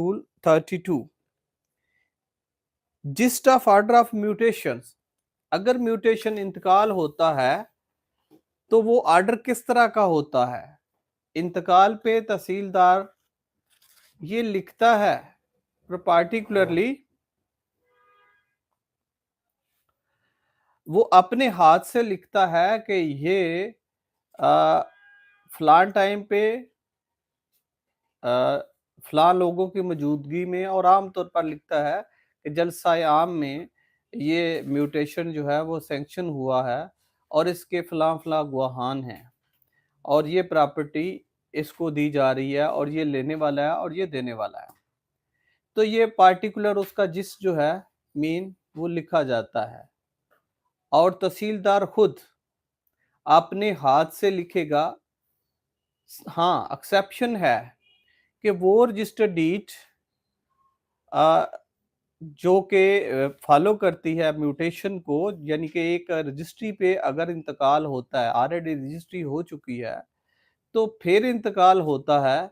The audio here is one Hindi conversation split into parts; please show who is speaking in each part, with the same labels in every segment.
Speaker 1: Rule 32 gist of order of mutation. अगर म्यूटेशन इंतकाल होता है तो वो ऑर्डर किस तरह का होता है? इंतकाल पे तहसीलदार ये लिखता है, पार्टिकुलरली वो अपने हाथ से लिखता है कि ये फलान टाइम पे फलां लोगों की मौजूदगी में, और आमतौर पर लिखता है कि जलसा आम में ये म्यूटेशन जो है वो सैंक्शन हुआ है और इसके फलां फलां गवाहान हैं और ये प्रॉपर्टी इसको दी जा रही है और ये लेने वाला है और ये देने वाला है। तो ये पार्टिकुलर उसका जिस जो है मीन वो लिखा जाता है और तहसीलदार खुद अपने हाथ से लिखेगा। हाँ, एक्सेप्शन है कि वो रजिस्टर डीड जो कि फॉलो करती है म्यूटेशन को, यानी कि एक रजिस्ट्री पे अगर इंतकाल होता है, ऑलरेडी रजिस्ट्री हो चुकी है तो फिर इंतकाल होता है,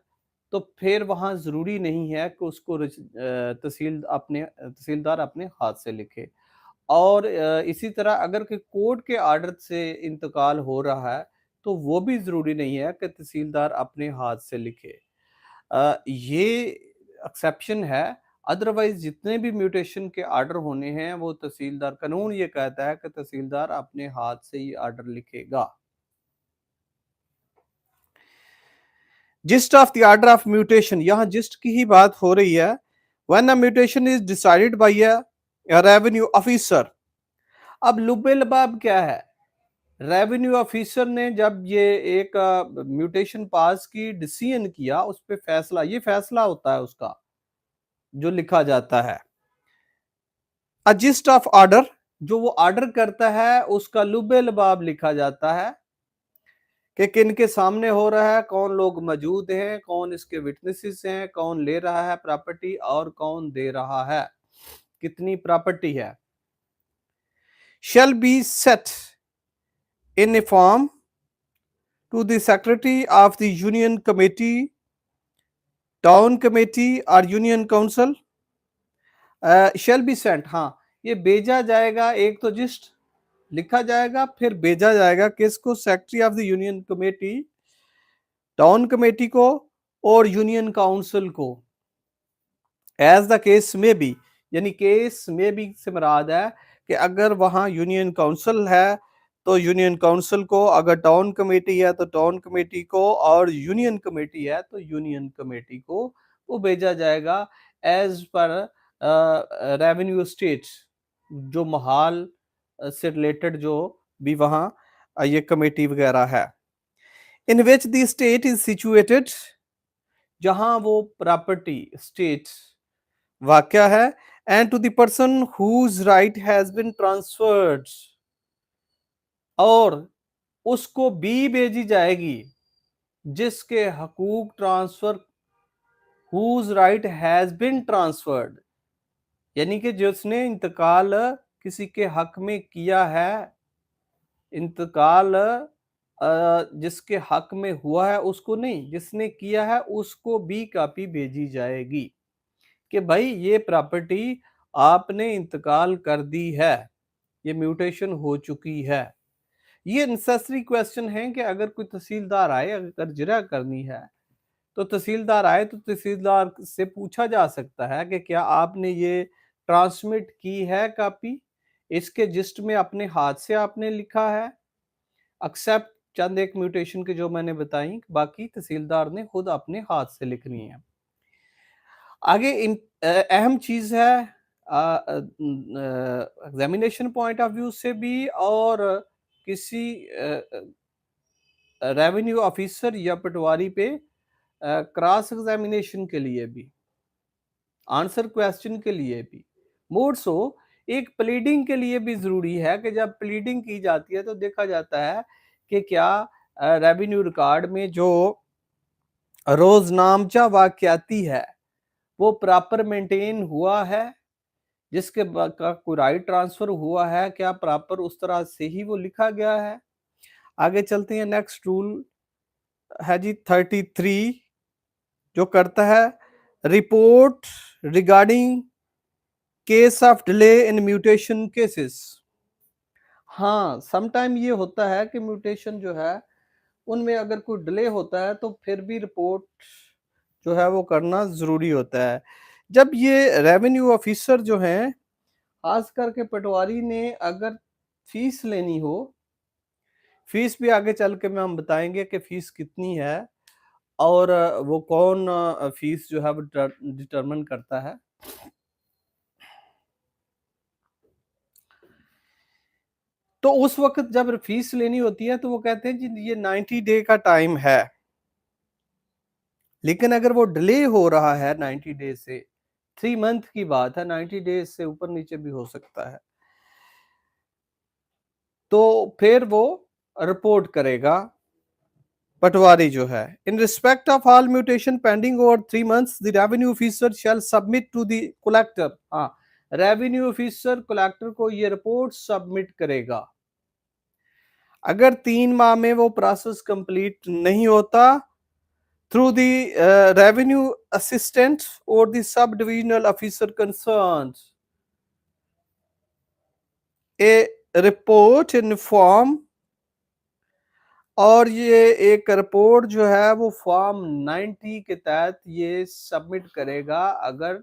Speaker 1: तो फिर वहाँ ज़रूरी नहीं है कि उसको तहसीलदार अपने हाथ से लिखे। और इसी तरह अगर कि कोर्ट के आर्डर से इंतकाल हो रहा है तो वो भी ज़रूरी नहीं है कि तहसीलदार अपने हाथ से लिखे। ये एक्सेप्शन है, अदरवाइज जितने भी म्यूटेशन के आर्डर होने हैं वो तहसीलदार, कानून ये कहता है कि तहसीलदार अपने हाथ से ही आर्डर लिखेगा। Gist of the order of mutation, यहां जिस्ट की ही बात हो रही है। When a mutation is decided by a revenue officer. अब लुबे लबाब क्या है? रेवेन्यू ऑफिसर ने जब ये एक म्यूटेशन पास की, डिसीजन किया, उस पर फैसला, ये फैसला होता है उसका जो लिखा जाता है। अ जिस्ट ऑफ ऑर्डर, जो वो ऑर्डर करता है उसका लुबे लबाब लिखा जाता है कि किन के सामने हो रहा है, कौन लोग मौजूद हैं, कौन इसके विटनेसेस हैं, कौन ले रहा है प्रॉपर्टी और कौन दे रहा है, कितनी प्रॉपर्टी है। shall be set in a form to the secretary of the union committee, town committee or union council। shall be sent, हाँ, ये भेजा जाएगा। एक तो जिस्ट लिखा जाएगा, फिर भेजा जाएगा किसको? Secretary of the union committee, town committee को और यूनियन काउंसिल को। एज द केस में भी, यानी केस में भी से मुराद है कि अगर वहां यूनियन काउंसिल है तो यूनियन काउंसिल को, अगर टाउन कमेटी है तो टाउन कमेटी को, और यूनियन कमेटी है तो यूनियन कमेटी को वो भेजा जाएगा एज पर रेवेन्यू स्टेट, जो महाल से रिलेटेड जो भी वहां ये कमेटी वगैरह है। In which the state is situated, जहां वो प्रॉपर्टी स्टेट वाक्य है, and to the person whose right has been transferred, और उसको भी भेजी जाएगी जिसके हकूक transfer, whose right has been transferred, यानी कि जिसने इंतकाल किसी के हक में किया है, इंतकाल जिसके हक में हुआ है उसको नहीं, जिसने किया है उसको भी कॉपी भेजी जाएगी कि भाई ये प्रॉपर्टी आपने इंतकाल कर दी है, ये म्यूटेशन हो चुकी है। ये नेसेसरी क्वेश्चन है कि अगर कोई तहसीलदार आए, अगर जिरा करनी है तो तहसीलदार आए तो तहसीलदार से पूछा जा सकता है कि क्या आपने ये ट्रांसमिट की है कॉपी, इसके जिस्ट में अपने हाथ से आपने लिखा है, एक्सेप्ट चंद एक म्यूटेशन के जो मैंने बताई, बाकी तहसीलदार ने खुद अपने हाथ से लिखनी है। आगे अहम चीज है एग्जामिनेशन पॉइंट ऑफ व्यू से भी और किसी रेवेन्यू ऑफिसर या पटवारी पे क्रॉस एग्जामिनेशन के लिए भी, आंसर क्वेश्चन के लिए भी, मोर सो एक प्लीडिंग के लिए भी जरूरी है कि जब प्लीडिंग की जाती है तो देखा जाता है कि क्या रेवेन्यू रिकॉर्ड में जो रोजनामचा वाकयाती है वो प्रॉपर मेंटेन हुआ है, जिसके का कोई राइट ट्रांसफर हुआ है, क्या प्रॉपर उस तरह से ही वो लिखा गया है। आगे चलते हैं। नेक्स्ट रूल है जी 33, जो करता है report regarding case of delay in mutation cases. हाँ, समटाइम ये होता है कि म्यूटेशन जो है उनमें अगर कोई डिले होता है तो फिर भी रिपोर्ट जो है वो करना ज़रूरी होता है। जब ये रेवेन्यू ऑफिसर जो हैं, ख़ास करके पटवारी ने अगर फ़ीस लेनी हो, फ़ीस भी आगे चल के में हम बताएँगे कि फ़ीस कितनी है और वो कौन फ़ीस जो है वो डिटरमिन करता है। तो उस वक़्त जब फ़ीस लेनी होती है तो वो कहते हैं जी ये 90 डे का टाइम है। लेकिन अगर वो डिले हो रहा है 90 डेज़ से, 3 मंथ की बात है, 90 डेज़ से ऊपर-नीचे भी हो सकता है। तो फिर वो रिपोर्ट करेगा पटवारी जो है। In respect of all mutation pending over 3 months the revenue officer shall submit to the collector. हाँ, रेवेन्यू ऑफिसर कलेक्टर को ये रिपोर्ट सबमिट करेगा। अगर 3 माह में वो प्रोसेस कंप्लीट नहीं होता, through the revenue assistant or the sub-divisional officer concerned, a report in form, और ये एक रिपोर्ट जो है वो फॉर्म 90 के तहत ये सबमिट करेगा अगर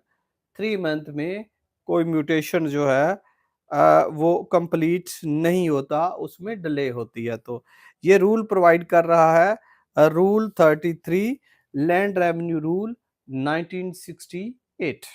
Speaker 1: 3 मंथ में कोई म्यूटेशन जो है वो कंप्लीट नहीं होता, उसमें डिले होती है। तो ये रूल प्रोवाइड कर रहा है रूल 33 लैंड रेवेन्यू रूल 1968।